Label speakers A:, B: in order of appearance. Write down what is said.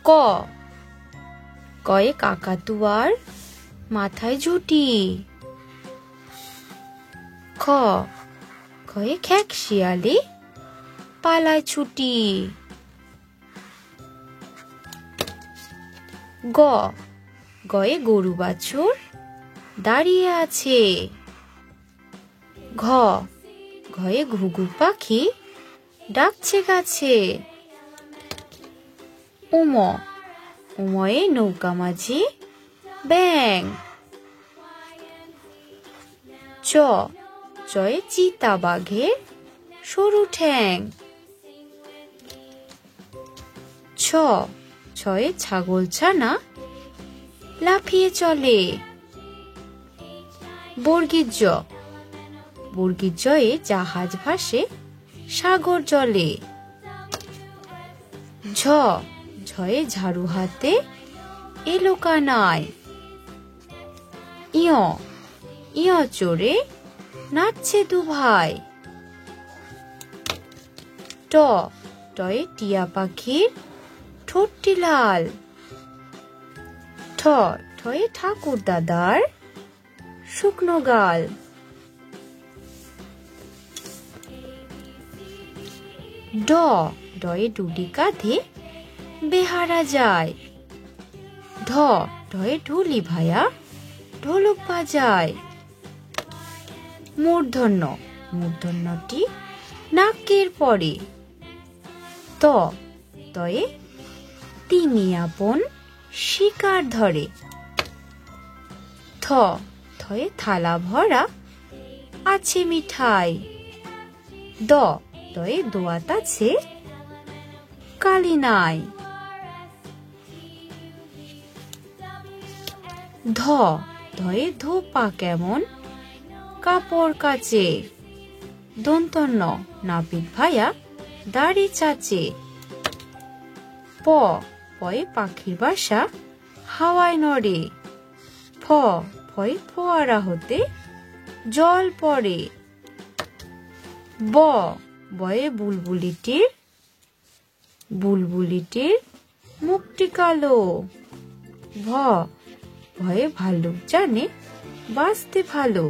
A: ক কয়ে কাকাতুয়ার মাথায় ঝুঁটি। খ খয়ে খ্যাক শিয়ালে পালায় ছুটি। গ গয়ে গরু বাছুর দাঁড়িয়ে আছে। ঘ ঘয়ে ঘুঘু পাখি ডাকছে গাছে। উম উময়ে নৌকা মাঝি ব্যাঙ। চ চয়ে চিতা বাঘের সরু ঠ্যাং। ছ ছয়ে ছাগল ছানা লাফিয়ে চলে। বর্গীর জ বর্গীর জয়ে জাহাজ ভাসে সাগর জলে। ঝ ঝয়ে ঝাড়ু হাতে এলো কানাই। ইয় ইয় চড়ে নাচছে দু ভাই। ট টয়ে টিয়া পাখির ঠোঁটটি লাল। ঠ ঠয়ে ঠাকুর দাদার শুকনো গাল। ড ডয়ে ডুডি কাঁধে বেহারা যায়। ঢ ঢয়ে ঢুলি ভায়া ঢোলক বাজায়। মূর্ধন্য মূর্ধন্যটি নাকের পরে। ত তয়ে তিমি আপন শিকার ধরে। থ থয়ে থালা ভরা আছে মিঠাই। দ দয়ে দোয়াত আছে কালি নাই। ধ ধয়ে ধোপা কেমন কাপড় কাচে। দন্তন্য নাপিত ভায়া দাড়ি চাচে। প পয়ে পাখির বাসা হাওয়ায় নড়ে। ফ ফয়ে ফোয়ারা হতে জল পড়ে। ব বয়ে বুলবুলিটির মুখটি কালো। ভ ভয়ে ভাল্লুক জানে বাঁচতে ভালো।